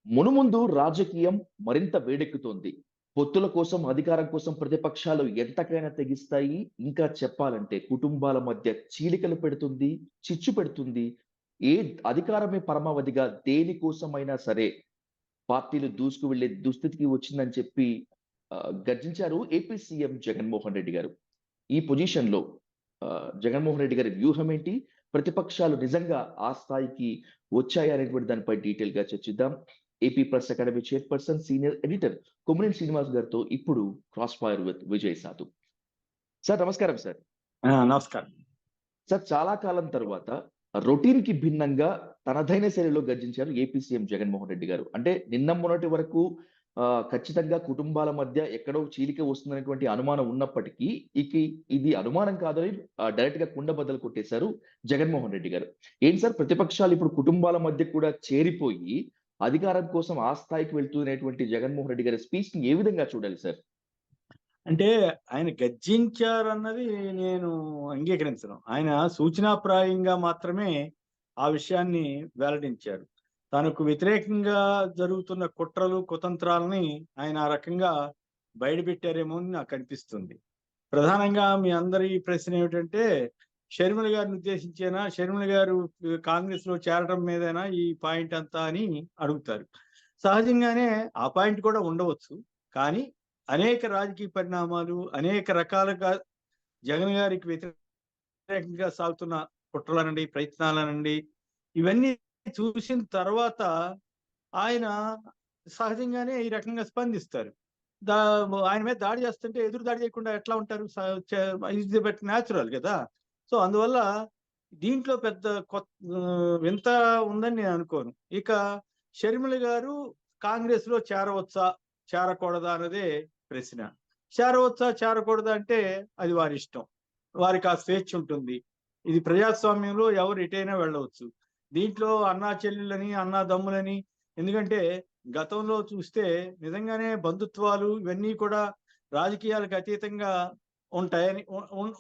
మునుముందు రాజకీయం మరింత వేడెక్కుతోంది. పొత్తుల కోసం, అధికారం కోసం ప్రతిపక్షాలు ఎంతకైనా తెగిస్తాయి. ఇంకా చెప్పాలంటే కుటుంబాల మధ్య చీలికలు పెడుతుంది, చిచ్చు పెడుతుంది. ఏ అధికారమే పరమావధిగా దేనికోసమైనా సరే పార్టీలు దూసుకు వెళ్లే దుస్థితికి వచ్చిందని చెప్పి గర్జించారు ఏపీ సీఎం జగన్మోహన్ రెడ్డి గారు. ఈ పొజిషన్‌లో జగన్మోహన్ రెడ్డి గారి వ్యూహం ఏంటి? ప్రతిపక్షాలు నిజంగా ఆ స్థాయికి వచ్చాయా అనేటువంటి దానిపై డీటెయిల్‌గా చర్చిద్దాం. AP press academy chairperson, senior editor Kommineni Srinivas గారితో ఇప్పుడు క్రాస్ ఫైర్ విత్ విజయ్ సాధు. సార్ నమస్కారం సార్. నమస్కారం. సార్ చాలా కాలం తరువాత రొటీన్‌కి భిన్నంగా తనదైన శైలిలో గర్జించారు ఏపీ సీఎం జగన్మోహన్ రెడ్డి గారు. అంటే నిన్న మొన్నటి వరకు ఖచ్చితంగా కుటుంబాల మధ్య ఎక్కడో చీలిక వస్తుందనేటువంటి అనుమానం ఉన్నప్పటికీ, ఇది అనుమానం కాదని డైరెక్ట్‌గా కుండబద్దలు కొట్టేశారు జగన్మోహన్ రెడ్డి గారు. ఏంటి సార్ ప్రతిపక్షాలు ఇప్పుడు కుటుంబాల మధ్య కూడా చేరిపోయి, అధికారం కోసం ఆ స్థాయికి వెళ్తున్నటువంటి జగన్మోహన్ రెడ్డి గారి స్పీచ్‌ని ఏ విధంగా చూడాలి సార్? అంటే ఆయన గర్జించారన్నది నేను అంగీకరించను. ఆయన సూచనాప్రాయంగా మాత్రమే ఆ విషయాన్ని వెల్లడించారు. తనకు వ్యతిరేకంగా జరుగుతున్న కుట్రలు, కుతంత్రాలని ఆయన ఆ రకంగా బయటపెట్టారేమో అని నాకు అనిపిస్తుంది. ప్రధానంగా మీ అందరి ప్రశ్న ఏమిటంటే, షర్మిల గారిని ఉద్దేశించేనా? షర్మిల గారు కాంగ్రెస్‌లో చేరడం మీదేనా ఈ పాయింట్ అంతా అని అడుగుతారు. సహజంగానే ఆ పాయింట్ కూడా ఉండవచ్చు. కానీ అనేక రాజకీయ పరిణామాలు, అనేక రకాలుగా జగన్ గారికి వ్యతిరేకంగా సాగుతున్న కుట్రలనండి, ప్రయత్నాలనండి, ఇవన్నీ చూసిన తర్వాత ఆయన సహజంగానే ఈ రకంగా స్పందిస్తారు. దా ఆయన మీద దాడి చేస్తుంటే ఎదురు దాడి చేయకుండా ఎట్లా ఉంటారు? ఈజ్ బట్ న్యాచురల్ కదా! సో, అందువల్ల దీంట్లో పెద్ద వింత ఉందని నేను అనుకోను. ఇక షర్మిల గారు కాంగ్రెస్‌లో చేరవచ్చా? చేరకూడదా? అన్నదే ప్రశ్న. చేరవచ్చా? చేరకూడదా? అంటే అది వారిష్టం. వారికి ఆ స్వేచ్ఛ ఉంటుంది. ఇది ప్రజాస్వామ్యంలో ఎవరు ఎటైనా వెళ్ళవచ్చు. దీంట్లో అన్నా చెల్లెళ్ళని, అన్నాదమ్ములని, ఎందుకంటే గతంలో చూస్తే నిజంగానే బంధుత్వాలు ఇవన్నీ కూడా రాజకీయాలకు అతీతంగా ఉంటాయని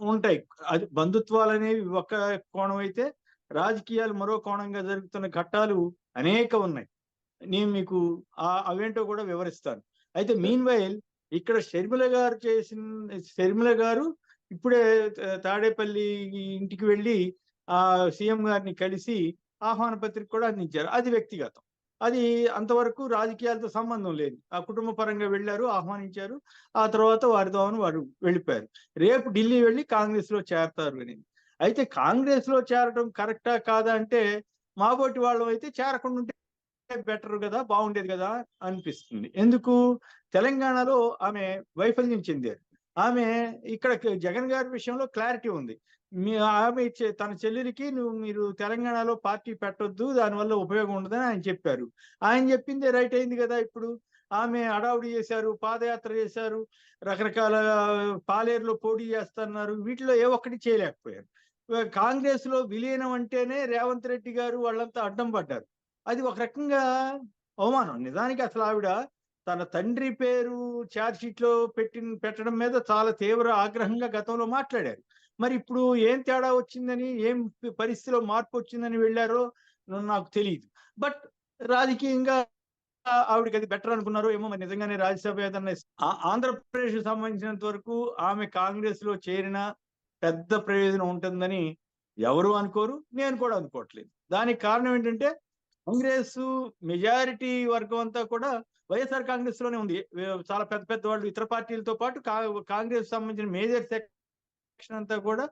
ఉంటాయి. అది బంధుత్వాలనేవి ఒక కోణం అయితే, రాజకీయాలు మరో కోణంగా జరుగుతున్న ఘట్టాలు అనేకం ఉన్నాయి. నేను మీకు అవేంటో కూడా వివరిస్తాను. అయితే మీన్‌వైల్ ఇక్కడ షర్మిల గారు ఇప్పుడే తాడేపల్లి ఇంటికి వెళ్లి సీఎం గారిని కలిసి ఆహ్వాన పత్రిక కూడా అందించారు. అది వ్యక్తిగతం. అది అంతవరకు రాజకీయాలతో సంబంధం లేదు. ఆ కుటుంబ పరంగా వెళ్లారు, ఆహ్వానించారు. ఆ తర్వాత వారి దోవన వారు వెళ్ళిపోయారు. రేపు ఢిల్లీ వెళ్లి కాంగ్రెస్‌లో చేరతారు అని. అయితే కాంగ్రెస్‌లో చేరడం కరెక్టా? కాదా? అంటే మాబోటి వాళ్ళమైతే చేరకుండా ఉంటే బెటర్ గదా! బాగుండేది గదా! అనిపిస్తుంది. ఎందుకు? తెలంగాణలో ఆమె వైఫల్యం చెందారు. ఆమె ఇక్కడ జగన్ గారి విషయంలో క్లారిటీ ఉంది. ఆమె తన చెల్లెలికి మీరు తెలంగాణలో పార్టీ పెట్టొద్దు. దానివల్ల ఉపయోగం ఉండదని ఆయన చెప్పారు. ఆయన చెప్పిందే రైట్ అయింది గదా! ఇప్పుడు. ఆమె హడావుడి చేశారు, పాదయాత్ర చేశారు, రకరకాల పాలేరులో పోటీ చేస్తన్నారు. వీటిలో ఏ ఒక్కటి చేయలేకపోయారు. కాంగ్రెస్‌లో విలీనం అంటేనే రేవంత్ రెడ్డి గారు వాళ్ళంతా అడ్డం పడ్డారు. అది ఒక రకంగా అవమానం. నిజానికి అసలు ఆవిడ తన తండ్రి పేరు చార్జ్ షీట్‌లో పెట్టడం మీద చాలా తీవ్ర ఆగ్రహంగా గతంలో మాట్లాడారు. మరి ఇప్పుడు ఏం తేడా వచ్చిందని, ఏం పరిస్థితిలో మార్పొచ్చిందని వెళ్లారో నాకు తెలీదు. బట్ రాజకీయంగా ఆవిడకి అది బెటర్ అనుకున్నారో ఏమో, మరి నిజంగానే రాజ్యసభ ఏదన్నా ఆంధ్రప్రదేశ్‌కి సంబంధించినంత వరకు ఆమె కాంగ్రెస్‌లో చేరినా పెద్ద ప్రయోజనం ఉంటుందని ఎవరు అనుకోరు. నేను కూడా అనుకోవట్లేదు. దానికి కారణం ఏంటంటే, కాంగ్రెస్ మెజారిటీ వర్గం అంతా కూడా వైఎస్ఆర్ కాంగ్రెస్ లోనే ఉంది. చాలా పెద్ద పెద్ద వాళ్ళు ఇతర పార్టీలతో పాటు కాంగ్రెస్ సంబంధించిన మేజర్ సెక్షన్ అంతా కూడా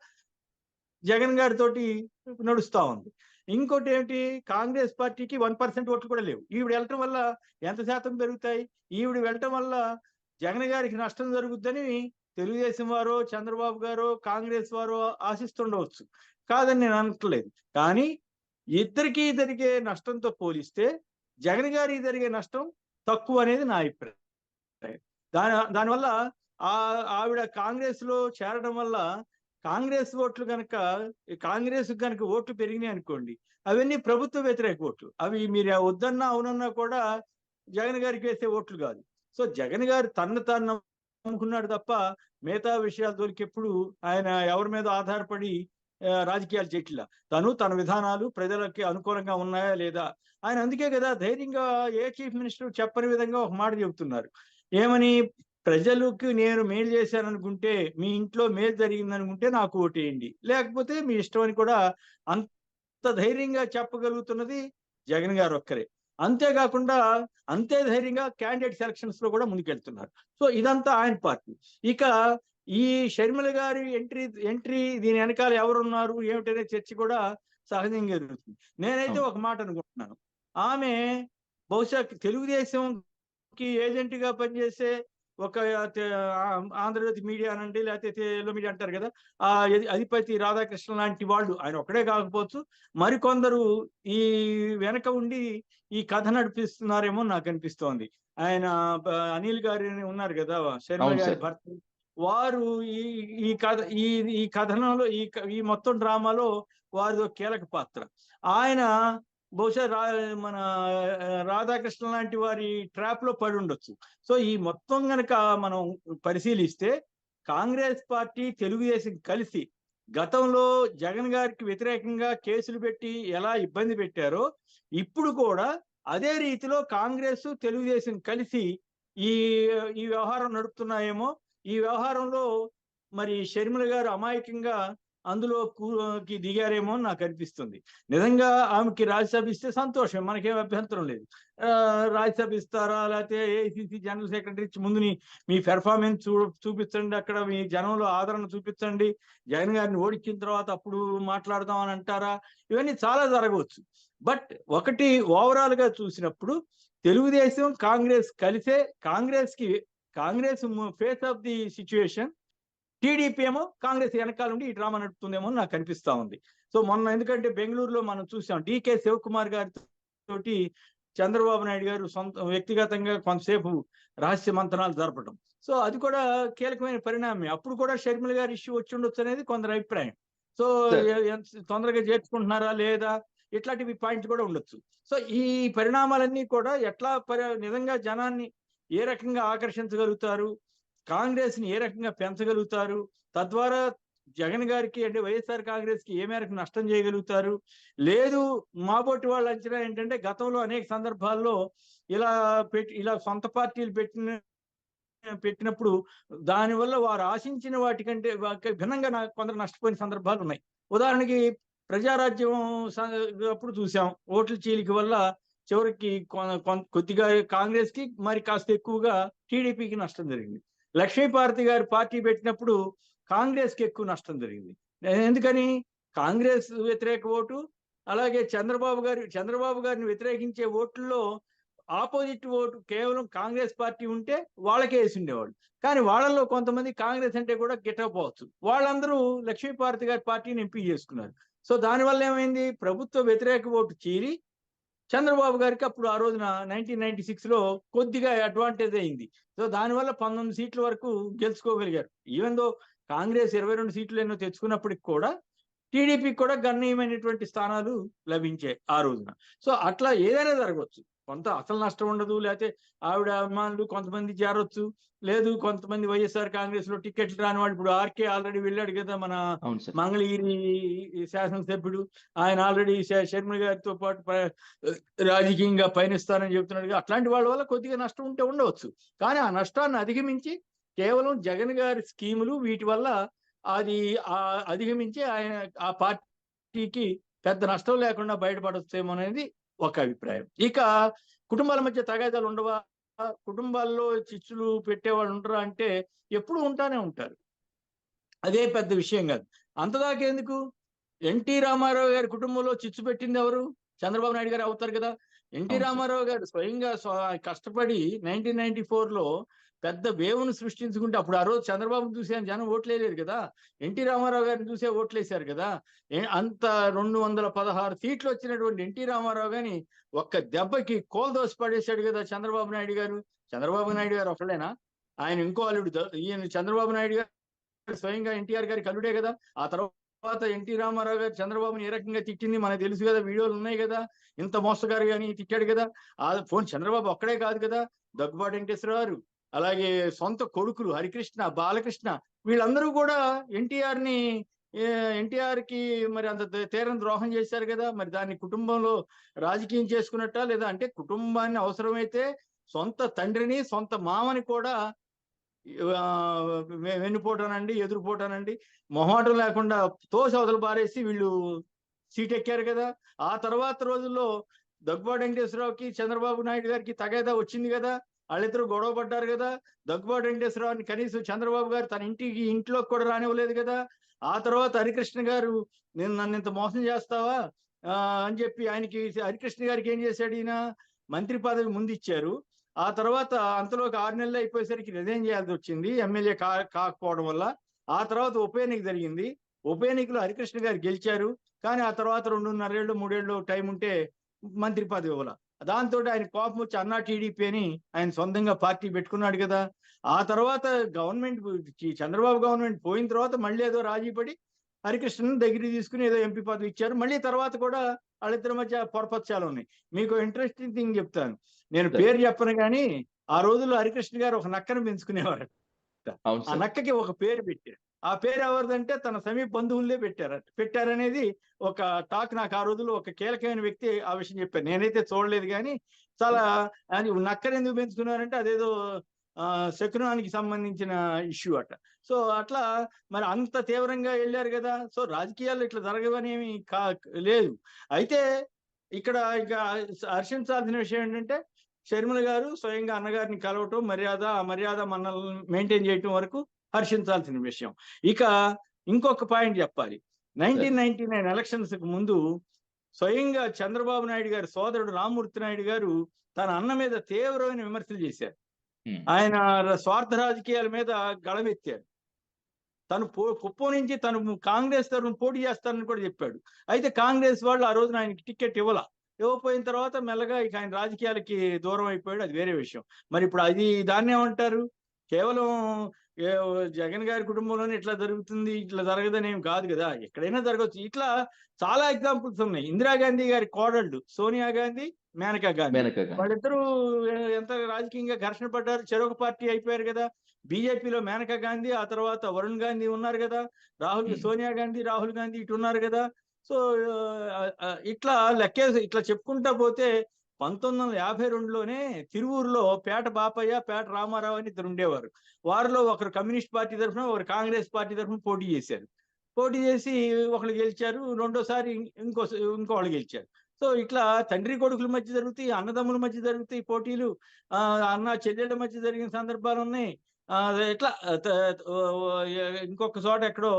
జగన్ గారితోటి నడుస్తా ఉంది. ఇంకోటి ఏంటి, కాంగ్రెస్ పార్టీకి 1% ఓట్లు కూడా లేవు. ఈవిడ వెళ్ళటం వల్ల ఎంత శాతం పెరుగుతాయి? ఈవిడ వెళ్ళటం వల్ల జగన్ గారికి నష్టం జరుగుద్దని తెలుగుదేశం వారో, చంద్రబాబు గారో, కాంగ్రెస్ వారో ఆశిస్తుండవచ్చు. కాదని నేను అనట్లేదు. కానీ ఇద్దరికీ జరిగే నష్టంతో పోలిస్తే జగన్ గారికి జరిగే నష్టం తక్కువ అనేది నా అభిప్రాయం. దానివల్ల ఆవిడ కాంగ్రెస్‌లో చేరడం వల్ల కాంగ్రెస్ ఓట్లు గనక ఓట్లు పెరిగినాయి అనుకోండి, అవన్నీ ప్రభుత్వ వ్యతిరేక ఓట్లు. అవి మీరు వద్దన్నా, అవునన్నా కూడా జగన్ గారికి వేసే ఓట్లు కాదు. సో, జగన్ గారు తనను తాను నమ్ముకున్నాడు తప్ప మిగతా విషయాల జోలికి ఎప్పుడు ఆయన ఎవరి మీద ఆధారపడి రాజకీయాలు చేయట్లా. తన విధానాలు ప్రజలకి అనుకూలంగా ఉన్నాయా లేదా ఆయన అందుకే కదా ధైర్యంగా ఏ చీఫ్ మినిస్టర్ చెప్పని విధంగా ఒక మాట చెబుతున్నారు. ఏమని? ప్రజలకు నేను మేలు చేశాననుకుంటే, మీ ఇంట్లో మేలు జరిగిందనుకుంటే నాకు ఓటేయండి, లేకపోతే మీ ఇష్టం అని కూడా అంత ధైర్యంగా చెప్పగలుగుతున్నది జగన్ గారు ఒక్కరే. అంతేకాకుండా అంతే ధైర్యంగా క్యాండిడేట్ సెలక్షన్స్ లో కూడా ముందుకెళ్తున్నారు. సో ఇదంతా ఆయన పార్టీ. ఇక ఈ షర్మిల గారి ఎంట్రీ దీని వెనకాల ఎవరున్నారు ఏమిటనే చర్చ కూడా సహజంగా జరుగుతుంది. నేనైతే అవును. ఒక మాట అనుకుంటున్నాను. ఆమె బహుశా తెలుగుదేశంకి ఏజెంట్ గా పనిచేసే ఒక ఆంధ్రజ్యోతి మీడియా అనండి, లేకపోతే తెలుగు మీడియా అంటారు కదా, ఆ అధిపతి రాధాకృష్ణ లాంటి వాళ్ళు, ఆయన ఒక్కడే కాకపోవచ్చు, మరికొందరు ఈ వెనక ఉండి ఈ కథ నడిపిస్తున్నారేమో నాకు అనిపిస్తోంది. ఆయన అనిల్ గారు ఉన్నారు కదా, శర్మ అవును గారి సార్. భర్త, వారు ఈ ఈ కథ ఈ ఈ కథనంలో ఈ మొత్తం డ్రామాలో వారిదో కీలక పాత్ర. ఆయన బహుశా మన రాధాకృష్ణ లాంటి వారి ట్రాప్ లో పడి ఉండొచ్చు. సో ఈ మొత్తం గనక మనం పరిశీలిస్తే కాంగ్రెస్ పార్టీ తెలుగుదేశం కలిసి గతంలో జగన్ గారికి వ్యతిరేకంగా కేసులు పెట్టి ఎలా ఇబ్బంది పెట్టారో, ఇప్పుడు కూడా అదే రీతిలో కాంగ్రెస్ తెలుగుదేశం కలిసి ఈ ఈ వ్యవహారం నడుపుతున్నాయేమో. ఈ వ్యవహారంలో మరి షర్మిల గారు అమాయకంగా అందులో దిగారేమో అని నాకు అనిపిస్తుంది. నిజంగా ఆమెకి రాజ్యసభ ఇస్తే సంతోషం, మనకేం అభ్యంతరం లేదు. రాజ్యసభ ఇస్తారా, లేకపోతే ఏఐసిసి జనరల్ సెక్రటరీ ఇచ్చి ముందు మీ పెర్ఫార్మెన్స్ చూపించండి, అక్కడ మీ జనంలో ఆదరణ చూపించండి, జగన్ గారిని ఓడించిన తర్వాత అప్పుడు మాట్లాడదాం అని అంటారా? ఇవన్నీ చాలా జరగవచ్చు. బట్ ఒకటి ఓవరాల్ గా చూసినప్పుడు తెలుగుదేశం కాంగ్రెస్ కలిసే Congress face of the situation, TDP ఏమో కాంగ్రెస్ వెనకాల నుండి ఈ డ్రామా నడుపుతుందేమో నాకు అనిపిస్తా ఉంది. సో మొన్న ఎందుకంటే బెంగళూరులో మనం చూసాం, డికే శివకుమార్ గారి తోటి చంద్రబాబు నాయుడు గారు వ్యక్తిగతంగా కొంతసేపు రహస్య మంతనాలు జరపడం. సో అది కూడా కీలకమైన పరిణామమే. అప్పుడు కూడా షర్మిల గారి ఇష్యూ వచ్చి ఉండొచ్చు అనేది కొందరు అభిప్రాయం. So sir. తొందరగా చేర్చుకుంటున్నారా లేదా, ఇట్లాంటివి పాయింట్స్ కూడా ఉండొచ్చు. సో ఈ పరిణామాలన్నీ కూడా ఎట్లా నిజంగా జనాన్ని ఏ రకంగా ఆకర్షించగలుగుతారు, కాంగ్రెస్ ని ఏ రకంగా పెంచగలుగుతారు, తద్వారా జగన్ గారికి అంటే వైఎస్ఆర్ కాంగ్రెస్ కి ఏ మేరకు నష్టం చేయగలుగుతారు, లేదు మాబోటి వాళ్ళ అంచనా ఏంటంటే గతంలో అనేక సందర్భాల్లో ఇలా సొంత పార్టీలు పెట్టినప్పుడు దానివల్ల వారు ఆశించిన వాటికంటే భిన్నంగా కొందరు నష్టపోయిన సందర్భాలు ఉన్నాయి. ఉదాహరణకి ప్రజారాజ్యం అప్పుడు చూసాం, ఓట్ల చీలిక వల్ల చివరికి కొద్దిగా కాంగ్రెస్ కి మరి కాస్త ఎక్కువగా టీడీపీకి నష్టం జరిగింది. లక్ష్మీపార్వతి గారు పార్టీ పెట్టినప్పుడు కాంగ్రెస్ కి ఎక్కువ నష్టం జరిగింది. ఎందుకని? కాంగ్రెస్ వ్యతిరేక ఓటు, అలాగే చంద్రబాబు గారిని వ్యతిరేకించే ఓట్లలో ఆపోజిట్ ఓటు కేవలం కాంగ్రెస్ పార్టీ ఉంటే వాళ్ళకే వేసి ఉండేవాళ్ళు. కానీ వాళ్ళల్లో కొంతమంది కాంగ్రెస్ అంటే కూడా గిట్టకపోవచ్చు, వాళ్ళందరూ లక్ష్మీపార్వతి గారి పార్టీని ఎంపీ చేసుకున్నారు. సో దానివల్ల ఏమైంది? ప్రభుత్వ వ్యతిరేక ఓటు చీరి చంద్రబాబు గారికి అప్పుడు ఆ రోజున 1996లో కొద్దిగా అడ్వాంటేజ్ అయింది. సో దానివల్ల 19 సీట్ల వరకు గెలుచుకోగలిగారు. ఈవెన్ దో కాంగ్రెస్ 22 సీట్లు ఎన్నో తెచ్చుకున్నప్పటికి కూడా టీడీపీకి కూడా గణనీయమైనటువంటి స్థానాలు లభించాయి ఆ రోజున. సో అట్లా ఏదైనా జరగవచ్చు. కొంత అసలు నష్టం ఉండదు, లేకపోతే ఆవిడ అభిమానులు కొంతమంది చేరొచ్చు, లేదు కొంతమంది వైఎస్ఆర్ కాంగ్రెస్ లో టికెట్లు రాని వాళ్ళు, ఇప్పుడు ఆర్కే ఆల్రెడీ వెళ్ళాడు కదా, మన అవును సార్. మంగళగిరి శాసనసభ్యుడు, ఆయన ఆల్రెడీ షర్మిల గారితో పాటు రాజకీయంగా పయనిస్తానని చెప్తున్నాడు. అట్లాంటి వాళ్ళ వల్ల కొద్దిగా నష్టం ఉంటే ఉండవచ్చు. కానీ ఆ నష్టాన్ని అధిగమించి కేవలం జగన్ గారి స్కీములు వీటి వల్ల అది అధిగమించి ఆయన ఆ పార్టీకి పెద్ద నష్టం లేకుండా బయటపడొచ్చేమో అనేది ఒక అభిప్రాయం. ఇక కుటుంబాల మధ్య తగాదాలు ఉండవా, కుటుంబాల్లో చిచ్చులు పెట్టేవాళ్ళు ఉండరా అంటే ఎప్పుడు ఉంటానే ఉంటారు. అదే పెద్ద విషయం కాదు. అంతదాకా ఎందుకు? ఎన్టీ రామారావు గారి కుటుంబంలో చిచ్చు పెట్టింది ఎవరు? చంద్రబాబు నాయుడు గారు అవుతారు కదా. ఎన్టీ అవును సార్. రామారావు గారు స్వయంగా కష్టపడి 1994లో పెద్ద వేవ్‌ను సృష్టించుకుంటే, అప్పుడు ఆ రోజు చంద్రబాబును చూసి జనం ఓట్లేయలేదు కదా. ఎన్టీ రామారావు గారిని చూసే ఓట్లేశారు కదా. అంత 216 సీట్లు వచ్చినటువంటి ఎన్టీ రామారావు గారిని ఒక్క దెబ్బకి కోల్దోసి పడేశాడు కదా చంద్రబాబు నాయుడు గారు. చంద్రబాబు నాయుడు గారు ఒకళ్ళేనా? ఆయన ఇంకో అల్లుడు ఈయన చంద్రబాబు నాయుడు గారు స్వయంగా ఎన్టీఆర్ గారికి అల్లుడే కదా. ఆ తర్వాత ఎన్టీ రామారావు గారు చంద్రబాబుని ఏ రకంగా తిట్టింది మనకు తెలుసు కదా, వీడియోలు ఉన్నాయి కదా. ఇంత మోసగారు అని తిట్టాడు కదా. చంద్రబాబు ఒక్కడే కాదు కదా, దగ్గుబాటి వెంకటేశ్వరరావు గారు, అలాగే సొంత కొడుకులు హరికృష్ణ, బాలకృష్ణ, వీళ్ళందరూ కూడా ఎన్టీఆర్ ని ఎన్టీఆర్ కి మరి అంత తీరని ద్రోహం చేశారు కదా, మరి దాన్ని కుటుంబంలో రాజకీయం చేసుకున్నట్ట లేదా? అంటే కుటుంబాన్ని అవసరమైతే సొంత తండ్రిని సొంత మామని కూడా ఆ, వెన్నుపోటానండి, ఎదురుపోటానండి, మొహమాటం లేకుండా తోసి అవతల పారేసి వీళ్ళు సీట్ ఎక్కారు కదా. ఆ తర్వాత రోజుల్లో దగ్గుబాటి వెంకటేశ్వరరావుకి చంద్రబాబు నాయుడు గారికి తగాదా వచ్చింది కదా, వాళ్ళిద్దరూ గొడవ పడ్డారు కదా. దగ్గుబాటి వెంకటేశ్వరరావుని కనీసం చంద్రబాబు గారు తన ఇంట్లోకి కూడా రానివ్వలేదు కదా. ఆ తర్వాత హరికృష్ణ గారు, నేను నన్ను ఇంత మోసం చేస్తావా అని చెప్పి ఆయనకి, హరికృష్ణ గారికి ఏం చేశాడు ఈయన, మంత్రి పదవి ముందు ఇచ్చారు. ఆ తర్వాత అంతలోకి 6 నెలలు అయిపోయేసరికి రిజైన్ చేయాల్సి వచ్చింది ఎమ్మెల్యే కాకపోవడం వల్ల. ఆ తర్వాత ఉప ఎన్నిక జరిగింది. ఉప ఎన్నికలో హరికృష్ణ గారు గెలిచారు. కానీ ఆ తర్వాత 2.5 ఏళ్ళు 3 ఏళ్ళు టైం ఉంటే మంత్రి పదవి ఇవ్వాల. దాంతో ఆయన కోపం వచ్చి అన్నా టీడీపీ అని ఆయన సొంతంగా పార్టీ పెట్టుకున్నాడు కదా. ఆ తర్వాత గవర్నమెంట్, చంద్రబాబు గవర్నమెంట్ పోయిన తర్వాత మళ్ళీ ఏదో రాజీ పడి హరికృష్ణన్ దగ్గరికి తీసుకుని ఏదో ఎంపీ పదవి ఇచ్చారు. మళ్ళీ తర్వాత కూడా వాళ్ళిద్దరి మధ్య పొరపచ్చాలు ఉన్నాయి. మీకు ఇంట్రెస్టింగ్ థింగ్ చెప్తాను, నేను పేరు చెప్పను కానీ ఆ రోజుల్లో హరికృష్ణ గారు ఒక నక్కను పెంచుకునేవారు. ఆ నక్కకి ఒక పేరు పెట్టారు. ఆ పేరు ఎవరిదంటే తన సమీప బంధువులే పెట్టారనేది ఒక టాక్. నాకు ఆ రోజుల్లో ఒక కీలకమైన వ్యక్తి ఆ విషయం చెప్పారు. నేనైతే చూడలేదు కానీ చాలా నక్కను ఎందుకు పెంచుకున్నారంటే అదేదో శకునానికి సంబంధించిన ఇష్యూ అట. సో అట్లా మరి అంత తీవ్రంగా వెళ్ళారు కదా. సో రాజకీయాల్లో ఇట్లా జరగవనేమి లేదు. అయితే ఇక్కడ ఇక హర్షించాల్సిన విషయం ఏంటంటే షర్మిల గారు స్వయంగా అన్నగారిని కలవటం, మర్యాద మన్నలను మెయింటైన్ చేయటం వరకు హర్షించాల్సిన విషయం. ఇక ఇంకొక పాయింట్ చెప్పాలి. 1999 ఎలక్షన్స్ కు ముందు స్వయంగా చంద్రబాబు నాయుడు గారి సోదరుడు రామ్మూర్తి నాయుడు గారు తన అన్న మీద తీవ్రమైన విమర్శలు చేశారు. ఆయన స్వార్థ రాజకీయాల మీద గళమెత్తారు. తను కుప్పం నుంచి తను కాంగ్రెస్ తరఫున పోటీ చేస్తానని కూడా చెప్పాడు. అయితే కాంగ్రెస్ వాళ్ళు ఆ రోజున ఆయనకి టికెట్ ఇవ్వపోయిన తర్వాత మెల్లగా ఇక ఆయన రాజకీయాలకి దూరం అయిపోయాడు. అది వేరే విషయం. మరి ఇప్పుడు దాన్ని ఏమంటారు? కేవలం జగన్ గారి కుటుంబంలోనే ఇట్లా జరుగుతుంది, ఇట్లా జరగదని ఏం కాదు కదా, ఎక్కడైనా జరగవచ్చు. ఇట్లా చాలా ఎగ్జాంపుల్స్ ఉన్నాయి. ఇందిరాగాంధీ గారి కోడళ్ళు సోనియా గాంధీ, మేనకా గాంధీ, వాళ్ళిద్దరూ ఎంత రాజకీయంగా ఘర్షణ పడ్డారు, చెరొక పార్టీ అయిపోయారు కదా. బీజేపీలో మేనకా గాంధీ, ఆ తర్వాత వరుణ్ గాంధీ ఉన్నారు కదా, సోనియా గాంధీ, రాహుల్ గాంధీ ఇటు ఉన్నారు కదా. సో ఇట్లా ఇట్లా చెప్పుకుంటా పోతే 1952లోనే తిరువూరులో పేట బాపయ్య, పేట రామారావు అని ఇద్దరు ఉండేవారు. వారిలో ఒకరు కమ్యూనిస్ట్ పార్టీ తరఫున, ఒకరు కాంగ్రెస్ పార్టీ తరఫున పోటీ చేశారు. పోటీ చేసి ఒకళ్ళు గెలిచారు, రెండోసారి ఇంకోళ్ళు గెలిచారు. సో ఇట్లా తండ్రి కొడుకుల మధ్య జరుగుతాయి, అన్నదమ్ముల మధ్య జరుగుతాయి పోటీలు, అన్న చెల్లెళ్ళ మధ్య జరిగిన సందర్భాలు ఉన్నాయి. ఇట్లా ఇంకొక చోట ఎక్కడో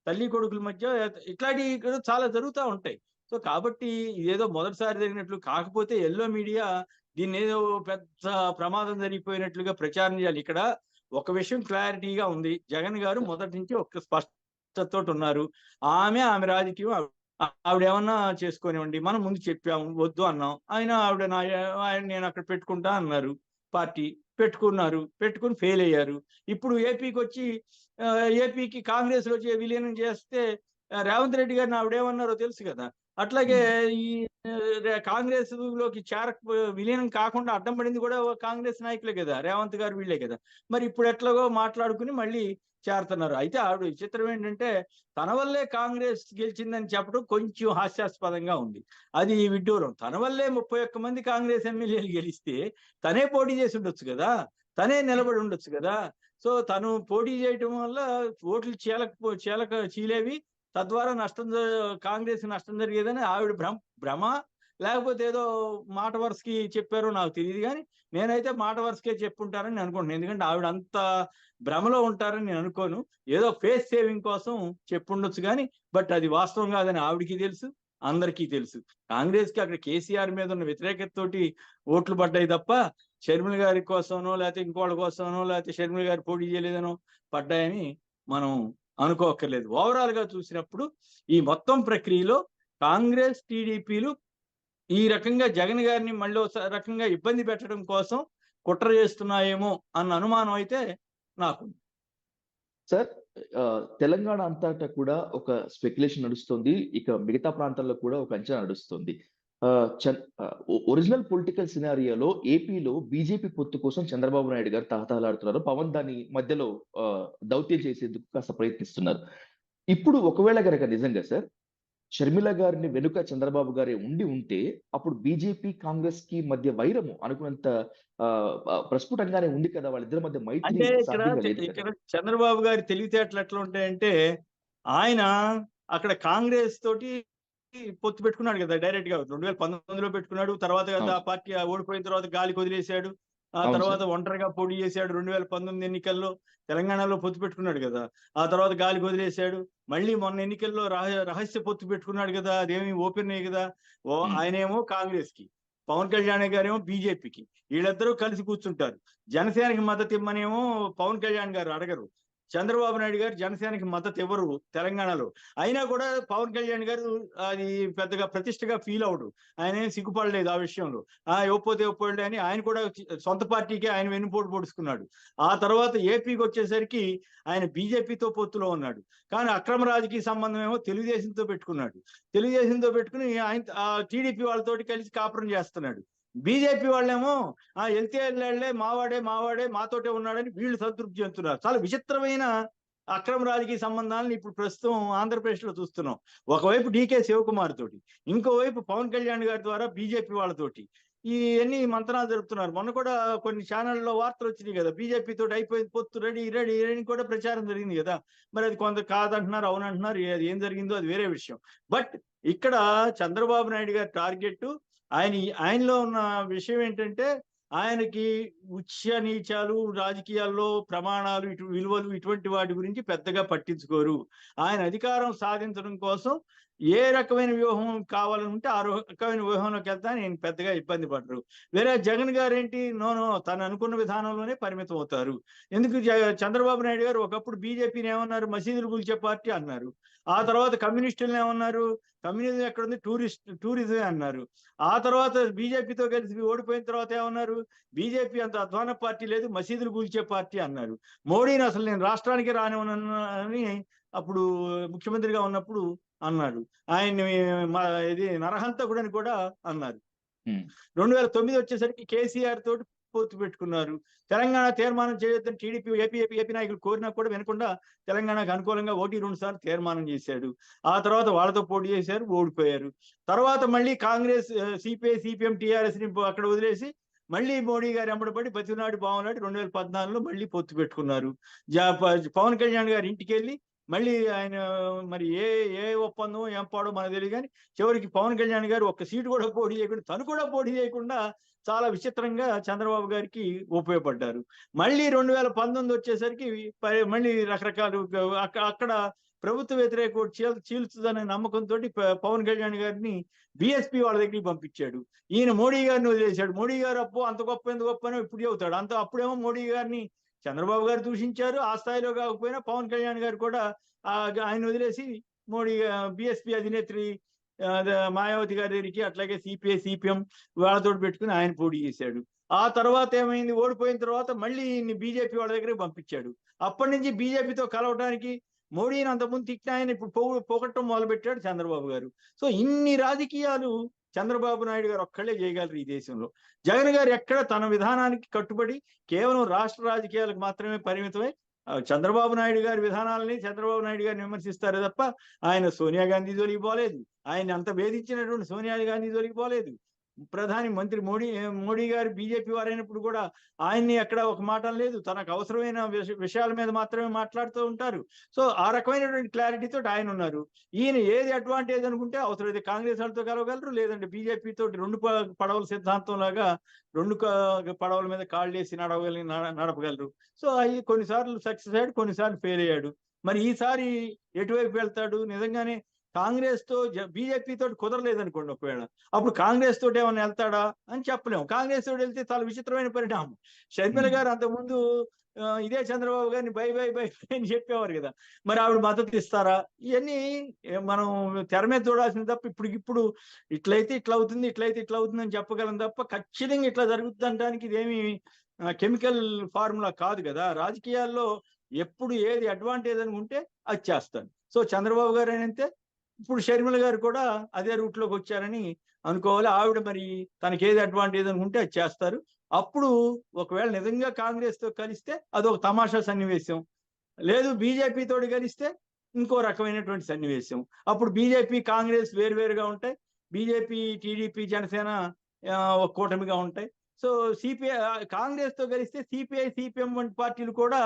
తల్లి కొడుకుల మధ్య ఇట్లాంటివి చాలా జరుగుతూ ఉంటాయి. సో కాబట్టి ఇదేదో మొదటిసారి జరిగినట్లు కాకపోతే ఎల్లో మీడియా దీన్ని ఏదో పెద్ద ప్రమాదం జరిగిపోయినట్లుగా ప్రచారం చేయాలి. ఇక్కడ ఒక విషయం క్లారిటీగా ఉంది, జగన్ గారు మొదటి నుంచి ఒక స్పష్టతతో ఉన్నారు. ఆమె రాజకీయం, ఆవిడ ఏమన్నా చేసుకోనివ్వండి, మనం ముందు చెప్పాము, వద్దు అన్నాం. ఆయన నేను అక్కడ పెట్టుకుంటా అన్నారు, పార్టీ పెట్టుకుని ఫెయిల్ అయ్యారు. ఇప్పుడు ఏపీకి వచ్చి ఏపీకి కాంగ్రెస్ లో విలీనం చేస్తే రేవంత్ రెడ్డి గారిని ఆవిడేమన్నారో తెలుసు కదా. అట్లాగే ఈ కాంగ్రెస్ లోకి విలీనం కాకుండా అడ్డం పడింది కూడా కాంగ్రెస్ నాయకులే కదా, రేవంత్ గారు వీళ్ళే కదా. మరి ఇప్పుడు ఎట్లాగో మాట్లాడుకుని మళ్ళీ చేరుతున్నారు. అయితే ఆవిడ విచిత్రం ఏంటంటే తన వల్లే కాంగ్రెస్ గెలిచిందని చెప్పడం కొంచెం హాస్యాస్పదంగా ఉంది. అది విడ్డూరం. తన వల్లే 31 మంది కాంగ్రెస్ ఎమ్మెల్యేలు గెలిస్తే తనే పోటీ చేసి ఉండొచ్చు కదా, తనే నిలబడి ఉండొచ్చు కదా. సో తను పోటీ చేయటం వల్ల ఓట్లు చీలేవి, తద్వారా కాంగ్రెస్ నష్టం జరిగేదని ఆవిడ భ్రమ, లేకపోతే ఏదో మాట వరుసకి చెప్పారో నాకు తెలియదు. కానీ నేనైతే మాట వరుసకే చెప్పుంటారని అనుకుంటున్నాను. ఎందుకంటే ఆవిడ అంత భ్రమలో ఉంటారని నేను అనుకోను. ఏదో ఫేస్ సేవింగ్ కోసం చెప్పుండొచ్చు కానీ బట్ అది వాస్తవం కాదని ఆవిడకి తెలుసు, అందరికీ తెలుసు. కాంగ్రెస్ కి అక్కడ కేసీఆర్ మీద ఉన్న వ్యతిరేకతతోటి ఓట్లు పడ్డాయి తప్ప షర్మిల గారి కోసమనో లేకపోతే ఇంకోళ్ళ కోసమనో లేకపోతే షర్మిల గారు పోటీ చేయలేదనో పడ్డాయని మనం అనుకోక్కర్లేదు. ఓవరాల్ గా చూసినప్పుడు ఈ మొత్తం ప్రక్రియలో కాంగ్రెస్ టీడీపీలు ఈ రకంగా జగన్ గారిని మళ్ళీ రకంగా ఇబ్బంది పెట్టడం కోసం కుట్ర చేస్తున్నాయేమో అన్న అనుమానం అయితే నాకు. సార్, తెలంగాణ అంతటా కూడా ఒక స్పెక్యులేషన్ నడుస్తుంది, ఇక మిగతా ప్రాంతాల్లో కూడా ఒక అంచనా నడుస్తుంది. ఒరిజినల్ పొలిటికల్ సినారియోలో ఏపీలో బీజేపీ పొత్తు కోసం చంద్రబాబు నాయుడు గారు తహతహలాడుతున్నారు. పవన్ దాని మధ్యలో దౌత్యం చేసేందుకు కాస్త ప్రయత్నిస్తున్నారు. ఇప్పుడు ఒకవేళ గనక నిజంగా సార్ షర్మిల గారిని వెనుక చంద్రబాబు గారే ఉండి ఉంటే, అప్పుడు బీజేపీ, కాంగ్రెస్‌కి మధ్య వైరము అనుకున్నంత ప్రస్ఫుటంగానే ఉంది కదా! వాళ్ళిద్దరి మధ్య మైత్రి అంటే సాధ్యంగా లేదు కదా! ఇక్కడ చంద్రబాబు గారి తెలివితేటలు ఎట్లా ఉంటాయంటే, ఆయన అక్కడ కాంగ్రెస్ తోటి పొత్తు పెట్టుకున్నాడు కదా! డైరెక్ట్‌గా 2019లో పెట్టుకున్నాడు. తర్వాత అవును. ఆ పార్టీ ఓడిపోయిన తర్వాత గాలికి వదిలేసాడు. ఆ అవును తర్వాత సార్. ఒంటరిగా పోటీ చేశాడు 2019 ఎన్నికల్లో. తెలంగాణలో పొత్తు పెట్టుకున్నాడు కదా! ఆ తర్వాత గాలికి వదిలేసాడు. మళ్ళీ మొన్న ఎన్నికల్లో రహస్య పొత్తు పెట్టుకున్నాడు కదా! అదేమి ఓపెనే కదా! హ్మ్. ఆయనేమో కాంగ్రెస్‌కి, పవన్ కళ్యాణ్ గారేమో బీజేపీకి. వీళ్ళిద్దరూ కలిసి కూర్చుంటారు. జనసేనకి మద్దతు ఇమ్మనేమో పవన్ కళ్యాణ్ గారు అడగరు. చంద్రబాబు నాయుడు గారు జనసేనకి మద్దతు ఇవ్వరు తెలంగాణలో. అయినా కూడా పవన్ కళ్యాణ్ గారు అది పెద్దగా ప్రతిష్టగా ఫీల్ అవ్వడు. ఆయనేం సిగ్గుపడలేదు ఆ విషయంలో. ఇవ్వకపోతే ఇవ్వకపోలే అని ఆయన కూడా సొంత పార్టీకే ఆయన వెన్నుపోటు పొడుచుకున్నాడు. ఆ తర్వాత ఏపీకొచ్చేసరికి ఆయన బీజేపీతో పొత్తులో ఉన్నాడు. కానీ అక్రమ రాజకీయ సంబంధం ఏమో తెలుగుదేశంతో పెట్టుకున్నాడు. తెలుగుదేశంతో పెట్టుకుని ఆయన టీడీపీ వాళ్ళతోటి కలిసి కాపురం చేస్తున్నాడు. బీజేపీ వాళ్ళేమో ఎళ్తే ఎళ్ళాడులే మావాడే, మావాడే మాతోటే ఉన్నాడని వీళ్ళు సంతృప్తి చెందుతున్నారు. చాలా విచిత్రమైన అక్రమ రాజకీయ సంబంధాలను ఇప్పుడు ప్రస్తుతం ఆంధ్రప్రదేశ్‌లో చూస్తున్నాం. ఒకవైపు డీకే శివకుమార్ తోటి, ఇంకోవైపు పవన్ కళ్యాణ్ గారి ద్వారా బీజేపీ వాళ్ళతోటి. ఇయన్నీ మంతనాలు జరుపుతున్నారు. మొన్న కూడా కొన్ని ఛానెల్‌లో వార్తలొచ్చినాయి గదా! బీజేపీ తోటి అయిపోయింది పొత్తు రెడీ, రెడీ అని కూడా ప్రచారం జరిగింది గదా! మరి అది కొంత కాదంటున్నారు, అవునంటున్నారు. అది ఏం జరిగిందో అది వేరే విషయం. బట్ ఇక్కడ చంద్రబాబు నాయుడు గారి టార్గెట్టు ఆయనలో ఉన్న విషయం ఏంటంటే, ఆయనకి ఉచ్చ నీచాలు, రాజకీయాల్లో ప్రమాణాలు, విలువలు ఇటువంటి వాటి గురించి పెద్దగా పట్టించుకోరు. ఆయన అధికారం సాధించడం కోసం ఏ రకమైన వ్యూహం కావాలనుంటే ఆ రకమైన వ్యూహంలోకెళ్తా ఆయన పెద్దగా ఇబ్బంది పడరు. వేరే జగన్ గారేంటి నో, నో తను అనుకున్న విధానంలోనే పరిమితం అవుతారు. ఎందుకు చంద్రబాబు నాయుడు గారు ఒకప్పుడు బీజేపీని ఏమన్నారు? మసీదులు కూల్చే పార్టీ అన్నారు. ఆ తర్వాత కమ్యూనిస్టుల్ని ఏమన్నారు? కమ్యూనిజం ఎక్కడుంది? టూరిజమే అన్నారు. ఆ తర్వాత బీజేపీతో కలిసి ఓడిపోయిన తర్వాత ఏమన్నారు? బీజేపీ అంత అధ్వాన పార్టీ లేదు, మసీదులు కూల్చే పార్టీ అన్నారు. మోడీని అసలు నేను రాష్ట్రానికి రానివ్వనని అని అప్పుడు ముఖ్యమంత్రిగా ఉన్నప్పుడు అన్నాడు. ఆయన్ని మ ఇది నరహంతకుడని కూడా అన్నారు. హ్మ్. 2009 వచ్చేసరికి కేసీఆర్ తోటి పొత్తు పెట్టుకున్నారు. తెలంగాణ తీర్మానం చేయొద్దని టీడీపీ, ఏపీ నాయకులు కోరినా కూడా వినకుండా తెలంగాణకు అనుకూలంగా 1, 2 సార్లు తీర్మానం చేశాడు. ఆ తర్వాత వాళ్ళతో పోటీ చేశారు, ఓడిపోయారు. తర్వాత మళ్ళీ కాంగ్రెస్, సిపిఐ, సిపిఎం, టీఆర్ఎస్‌ని అక్కడ వదిలేసి మళ్ళీ మోడీ గారు ఎంబడపడి బతిమిలాడి బావులాడి 2014లో మళ్ళీ పొత్తు పెట్టుకున్నారు. జ ప పవన్ కళ్యాణ్ గారి ఇంటికెళ్ళి మళ్ళీ ఆయన మరి ఏ ఏ ఒప్పందమో, ఏం పాడో మనకు తెలీదు గానీ చివరికి పవన్ కళ్యాణ్ గారు ఒక్క సీటు కూడా పోటీ చేయకుండా, తను కూడా పోటీ చేయకుండా చాలా విచిత్రంగా చంద్రబాబు గారికి ఉపయోగపడ్డారు. మళ్ళీ 2019 వచ్చేసరికి మళ్ళీ రకరకాలు అక్కడ ప్రభుత్వ వ్యతిరేక ఓటు చీల్చుదనే నమ్మకంతోటి పవన్ కళ్యాణ్ గారిని బీఎస్పీ వాళ్ళ దగ్గరికి పంపించాడు. ఈయన మోడీ గారిని వదిలేశాడు. మోడీ గారు అబ్బో అంత గొప్ప ఎంత గొప్పనో ఇప్పుడు చెబుతాడు. అప్పుడేమో మోడీ గారిని చంద్రబాబు గారు దూషించారు. ఆ స్థాయిలో కాకపోయినా పవన్ కళ్యాణ్ గారు కూడా ఆయన వదిలేసి మోడీ బీఎస్పీ అధినేత్రి మాయావతి గారి దగ్గరికి, అట్లాగే సిపిఐ, సిపిఎం వాళ్ళతోటి పెట్టుకుని ఆయన పోటీ చేశాడు. ఆ తర్వాత ఏమైంది? ఓడిపోయిన తర్వాత మళ్ళీ ఈయన్ని బీజేపీ వాళ్ళ దగ్గరికి పంపించాడు. అప్పటి నుంచి బీజేపీతో కలవడానికి మోడీని అంతకుముందు తిట్టిన ఆయన ఇప్పుడు పొగట్టం మొదలుపెట్టాడు చంద్రబాబు గారు. సో ఇన్ని రాజకీయాలు చంద్రబాబు నాయుడు గారు ఒక్కళ్ళే చేయగలరు ఈ దేశంలో. జగన్ గారు ఎక్కడ తన విధానానికి కట్టుబడి కేవలం రాష్ట్ర రాజకీయాలకు మాత్రమే పరిమితమై చంద్రబాబు నాయుడు గారి విధానాలని చంద్రబాబు నాయుడు గారిని విమర్శిస్తారే తప్ప ఆయన సోనియా గాంధీ జోలికి పోలేదు. ఆయన్ని అంత వేధించినటువంటి సోనియా గాంధీ జోలికి పోలేదు. ప్రధాని మంత్రి మోడీ గారు బీజేపీ వారైనప్పుడు కూడా ఆయన్ని ఎక్కడ ఒక మాట లేదు. తనకు అవసరమైన విషయాల మీద మాత్రమే మాట్లాడుతూ ఉంటారు. సో ఆ రకమైనటువంటి క్లారిటీతోటి ఆయన ఉన్నారు. ఈయన ఏది అడ్వాంటేజ్ అనుకుంటే అవసరమైతే కాంగ్రెస్ వాళ్ళతో కలవగలరు, లేదంటే బీజేపీ తోటి 2 పడవల సిద్ధాంతం లాగా 2 పడవల మీద కాళ్ళేసి నడపగలరు. సో అయి కొన్నిసార్లు సక్సెస్ అయ్యాడు, కొన్నిసార్లు ఫెయిల్ అయ్యాడు. మరి ఈసారి ఎటువైపు వెళ్తాడు? నిజంగానే కాంగ్రెస్‌తో బీజేపీ తోటి కుదరలేదనుకోండి ఒకవేళ. అప్పుడు కాంగ్రెస్ తోటి ఏమన్నా ఎళ్తాడా అని చెప్పలేం. కాంగ్రెస్ తోటి ఎళ్తే చాలా విచిత్రమైన పరిణామం. షర్మిల హ్మ్. గారు అంతకుముందు ఇదే చంద్రబాబు గారిని బై బై బై అని చెప్పేవారు గదా! మరి ఆవిడ మద్దతు ఇస్తారా? ఇయన్నీ మనం తెర మీద చూడాల్సింది తప్ప ఇప్పటికిప్పుడు ఇట్లయితే ఇట్లా అవుతుంది, ఇట్లయితే ఇట్లా అవుతుందని చెప్పగలం తప్ప ఖచ్చితంగా ఇట్లా జరుగుతుందనడానికి ఇదేమి కెమికల్ ఫార్ములా కాదు గదా! రాజకీయాల్లో ఎప్పుడు ఏది అడ్వాంటేజ్ అనుకుంటే అది చేస్తారు. సో చంద్రబాబు గారేనంతే ఇప్పుడు షర్మిల గారు కూడా అదే రూట్‌లోకి వచ్చారని అనుకోవాలి. ఆవిడ మరి తనకేది అడ్వాంటేజ్ అనుకుంటే అది చేస్తారు. అప్పుడు ఒకవేళ నిజంగా కాంగ్రెస్‌తో కలిస్తే అదొక తమాషా సన్నివేశం. లేదు బీజేపీ తోటి కలిస్తే ఇంకో రకమైనటువంటి సన్నివేశం. అప్పుడు బీజేపీ, కాంగ్రెస్ వేరువేరుగా ఉంటాయి. బీజేపీ, టీడీపీ, జనసేన ఒక కూటమిగా ఉంటాయి. సో, కాంగ్రెస్‌తో కలిస్తే సిపిఐ, సిపిఎం వంటి పార్టీలు కూడా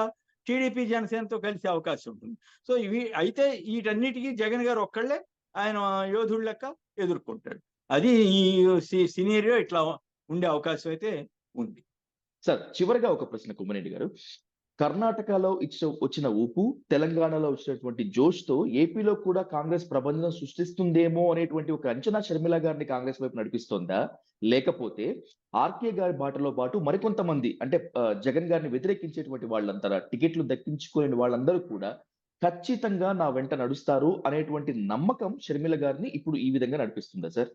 టీడీపీ, జనసేనతో కలిసే అవకాశం ఉంటుంది. సో, అయితే వీటన్నిటికి జగన్ గారు ఒక్కళ్ళే ఆయన యోధుడు లెక్క ఎదుర్కొంటాడు. అది ఈ సినారియో ఇట్లా ఉండే అవకాశం అయితే ఉంది. సార్, చివరగా ఒక ప్రశ్న కొమ్మినేని గారు. కర్ణాటకలో వచ్చిన ఊపు, తెలంగాణలో వచ్చినటువంటి జోష్‌తో ఏపీలో కూడా కాంగ్రెస్ ప్రభంజనం సృష్టిస్తుందేమో అనేటువంటి ఒక అంచనా షర్మిల గారిని కాంగ్రెస్ వైపు నడిపిస్తోందా? లేకపోతే ఆర్‌కే గారి బాటలో పాటు మరికొంతమంది అంటే జగన్ గారిని వ్యతిరేకించేటువంటి వాళ్ళంతా టికెట్లు దక్కించుకునే వాళ్ళందరూ కూడా ఖచ్చితంగా నా వెంట నడుస్తారు అనేటువంటి నమ్మకం షర్మిల గారిని ఇప్పుడు ఈ విధంగా నడిపిస్తుందా సార్?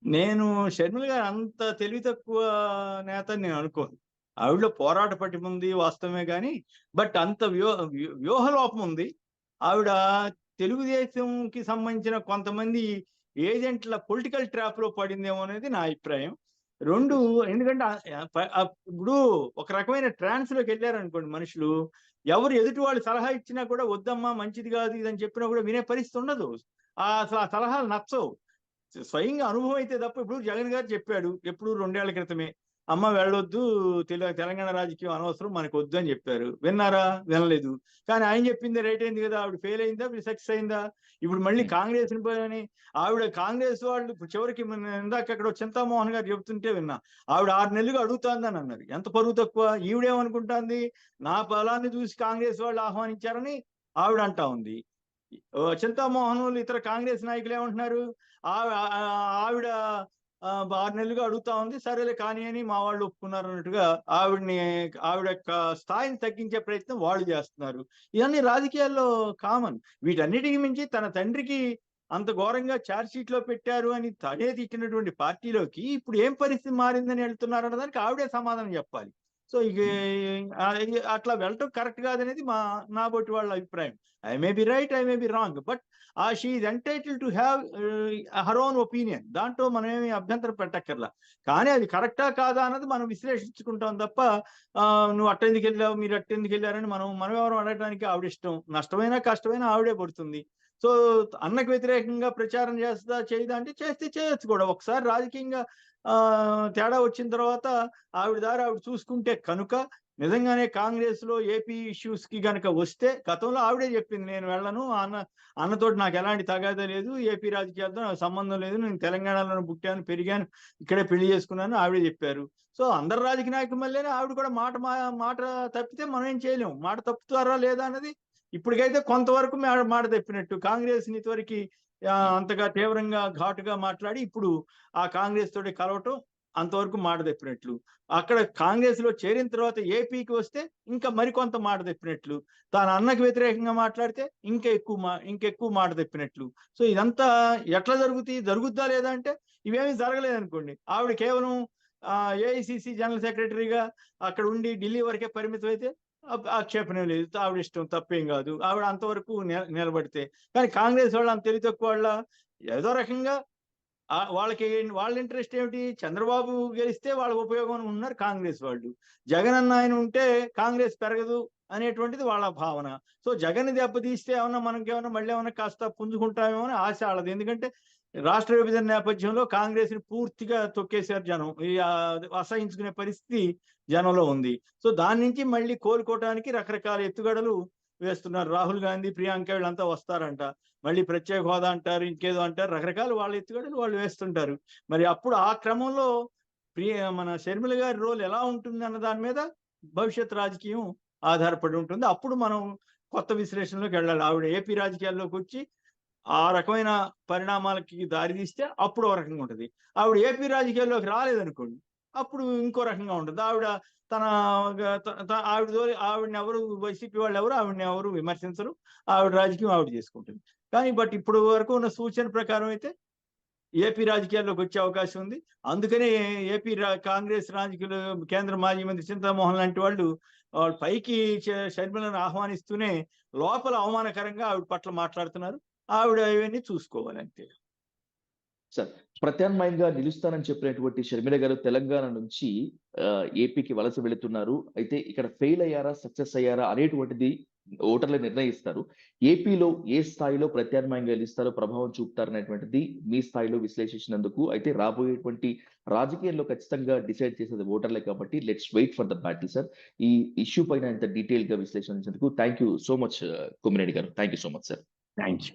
నేను షర్మిల గారు అంత తెలివి తక్కువ నేత అని నేను అనుకోను. ఆవిడలో పోరాట పటిమ ఉంది వాస్తవమే గాని, బట్ అంత వ్యూహ లోపం ఉంది. ఆవిడ తెలుగుదేశంకి సంబంధించిన కొంతమంది ఏజెంట్ల పొలిటికల్ ట్రాప్‌లో పడిందేమో అనేది నా అభిప్రాయం. 2 ఎందుకంటే ఇప్పుడు ఒక రకమైన ట్రాన్స్‌లోకెళ్లారనుకోండి మనుషులు. ఎవరు ఎదుటి వాళ్ళు సలహా ఇచ్చినా కూడా వద్దమ్మా మంచిది కాదు ఇదని చెప్పినా కూడా వినే పరిస్థితి ఉండదు. అసలు ఆ సలహాలు నచ్చవు. స్వయంగా అనుభవం అయితే తప్ప ఇప్పుడు జగన్ గారు చెప్పాడు. ఎప్పుడు 2 ఏళ్ల క్రితమే. అమ్మ వెళ్ళొద్దు. తెలంగాణ రాజకీయం అనవసరం మనకొద్దు అని చెప్పారు. విన్నారా? వినలేదు. కానీ ఆయన చెప్పిందే రైట్ అయింది కదా! ఆవిడ ఫెయిల్ అయిందా? సక్సెస్ అయిందా? ఇప్పుడు మళ్ళీ హ్మ్. కాంగ్రెస్‌ని పోని ఆవిడ కాంగ్రెస్ వాళ్ళు ఇప్పుడు చివరికి ఇందాక ఎక్కడో చింతామోహన్ గారు చెప్తుంటే విన్నా. ఆవిడ 6 నెలలుగా అడుగుతోందని అన్నారు. ఎంత పరువు తక్కువ. ఈవిడేమనుకుంటాంది? నా బలాన్ని చూసి కాంగ్రెస్ వాళ్ళు ఆహ్వానించారని ఆవిడ అంటా ఉంది. చింతామోహన్ ఇతర కాంగ్రెస్ నాయకులు ఏమంటున్నారు? ఆవిడ 6 నెలలుగా అడుగుతా ఉంది. సరేలే కాని అని మా వాళ్ళు ఒప్పుకున్నారు అన్నట్టుగా ఆవిడ యొక్క స్థాయిని తగ్గించే ప్రయత్నం వాళ్ళు చేస్తున్నారు. ఇవన్నీ రాజకీయాల్లో కామన్. వీటన్నిటికి మించి తన తండ్రికి అంత ఘోరంగా చార్జ్ షీట్‌లో పెట్టారు అని తనే తిట్టినటువంటి పార్టీలోకి ఇప్పుడు ఏం పరిస్థితి మారిందని వెళ్తున్నారన్న దానికి ఆవిడే సమాధానం చెప్పాలి. సో, అట్లా వెళ్ళటం కరెక్ట్ కాదనేది నా బోటి వాళ్ళ అభిప్రాయం. I may be right, I may be wrong. But she is entitled to have her own opinion. దాంట్లో మనమేమి అభ్యంతరం పెట్టక్కర్లా. కానీ అది కరెక్టా కాదా అన్నది మనం విశ్లేషించుకుంటాం తప్ప నువ్వు అట్టెందుకెళ్ళావు, మీరు అట్టెందుకెళ్లారని మనం ఎవరం అడగడానికి ఆవిడిష్టం. నష్టమైనా, కష్టమైనా ఆవిడే పడుతుంది. సో, అన్నకు వ్యతిరేకంగా ప్రచారం చేస్తదా, చేయదా అంటే చేస్తే చేయొచ్చు కూడా. ఒకసారి రాజకీయంగా తేడా వచ్చిన తర్వాత ఆవిడ దారి ఆవిడ చూసుకుంటే కనుక నిజంగానే కాంగ్రెస్‌లో ఏపీ ఇష్యూస్‌కి గనక వస్తే గతంలో ఆవిడే చెప్పింది. నేను వెళ్ళను. అన్నతోటి నాకు ఎలాంటి తగాదా లేదు. ఏపీ రాజకీయాలతో నాకు సంబంధం లేదు. నేను తెలంగాణలోనే పుట్టాను, పెరిగాను. ఇక్కడే పెళ్లి చేసుకున్నాను ఆవిడే చెప్పారు. సో, అందరు రాజకీయ నాయకుల మళ్ళేనే ఆవిడ కూడా మాట తప్పితే మనం ఏం చేయలేం. మాట తప్పుతారా లేదా అన్నది ఇప్పటికైతే కొంతవరకు మాట తప్పినట్టు. కాంగ్రెస్‌ని ఇదివరకి హ్మ్. అంతగా తీవ్రంగా ఘాటుగా మాట్లాడి ఇప్పుడు ఆ కాంగ్రెస్ తోటి కలవటం అంతవరకు మాట తప్పినట్లు. అక్కడ కాంగ్రెస్‌లో చేరిన తర్వాత ఏపీకి వస్తే ఇంకా మరికొంత మాట తప్పినట్లు. తాను అన్నకి వ్యతిరేకంగా మాట్లాడితే ఇంకెక్కువ మాట తప్పినట్లు. సో, ఇదంతా ఎట్లా జరుగుద్దా లేదా అంటే ఇవేమీ జరగలేదనుకోండి. ఆవిడ కేవలం ఏఐసీసీ జనరల్ సెక్రటరీగా అక్కడ ఉండి ఢిల్లీ వరకే పరిమితమైతే ఆక్షేపణేం లేదు. ఆవిడ ఇష్టం తప్పేం గాదు. ఆవిడ అంతవరకు నిలబడితే. కానీ కాంగ్రెస్ వాళ్ళు అంత తెలివి తక్కువోళ్ళా? ఏదో రకంగా వాళ్ళ ఇంట్రెస్ట్ ఏమిటి? చంద్రబాబు గెలిస్తే వాళ్ళకి ఉపయోగం అని ఉన్నారు కాంగ్రెస్ వాళ్ళు. జగన్ అన్న ఆయన ఉంటే కాంగ్రెస్ పెరగదు అనేటువంటిది వాళ్ళ భావన. సో, జగన్‌ని దెబ్బతీస్తే మనకేమన్నా మళ్ళీ ఏమన్నా కాస్త పుంజుకుంటామేమో అని ఆశ ఆళ్ళది. ఎందుకంటే రాష్ట్ర విభజన నేపథ్యంలో కాంగ్రెస్‌ని పూర్తిగా తొక్కేసారు జనం. అసహించుకునే పరిస్థితి జనంలో ఉంది. సో, దాని నుంచి మళ్ళీ కోలుకోవటానికి రకరకాల ఎత్తుగడలు వేస్తున్నారు. రాహుల్ గాంధీ, ప్రియాంక వీళ్ళంతా వస్తారంట. మళ్ళీ ప్రత్యేక హోదా అంటారు, ఇంకేదో అంటారు. రకరకాల వాళ్ళ ఎత్తుగడలు వాళ్ళు వేస్తుంటారు. మరి అప్పుడు ఆ క్రమంలో మన షర్మిల గారి రోల్ ఎలా ఉంటుందన్న దాని మీద భవిష్యత్ రాజకీయం ఆధారపడి ఉంటుంది. అప్పుడు మనం కొత్త విశ్లేషణలోకెళ్ళాలి. ఆవిడ ఏపీ రాజకీయాల్లోకొచ్చి ఆ రకమైన పరిణామాలకి దారితీస్తే అప్పుడు ఓ రకంగా ఉంటది. ఆవిడ ఏపీ రాజకీయాల్లోకి రాలేదనుకోండి, అప్పుడు ఇంకో రకంగా ఉంటది. ఆవిడ తన గ త త ఆవిడనెవరు వైసీపీ వాళ్ళెవరు ఆవిడనెవరు విమర్శించరు. ఆవిడ రాజకీయం ఆవిడ చేసుకుంటుంది. కానీ ఇప్పుడు వరకు ఉన్న సూచన ప్రకారం అయితే ఏపీ రాజకీయాల్లోకొచ్చే అవకాశం ఉంది. అందుకనే ఏపీ కాంగ్రెస్ రాజకీయాలు కేంద్ర మాజీ మంత్రి చింతామోహన్ లాంటి వాళ్ళు పైకి షర్మిలను ఆహ్వానిస్తూనే లోపల అవమానకరంగా ఆవిడ పట్ల మాట్లాడుతున్నారు. ఆవిడ ఇవన్నీ చూసుకోవాలి అంతే. సార్, ప్రత్యామ్నాయంగా నిలుస్తానని చెప్పినటువంటి షర్మిల గారు తెలంగాణ నుంచి ఏపీకి వలస వెళుతున్నారు. అయితే ఇక్కడ ఫెయిల్ అయ్యారా? సక్సెస్ అయ్యారా? అనేటువంటిది ఓటర్లే నిర్ణయిస్తారు. ఏపీలో ఏ స్థాయిలో ప్రత్యామ్నాయంగా గెలుస్తారో, ప్రభావం చూపుతారనేటువంటిది మీ స్థాయిలో విశ్లేషించినందుకు, అయితే రాబోయేటువంటి రాజకీయాల్లో ఖచ్చితంగా డిసైడ్ చేసేది ఓటర్లే కాబట్టి let's wait for the battle sir. ఈ ఇష్యూ పైన ఇంత డీటెయిల్‌గా విశ్లేషించినందుకు thank you so much Kommineni గారు. Thank you so much sir. Thank you.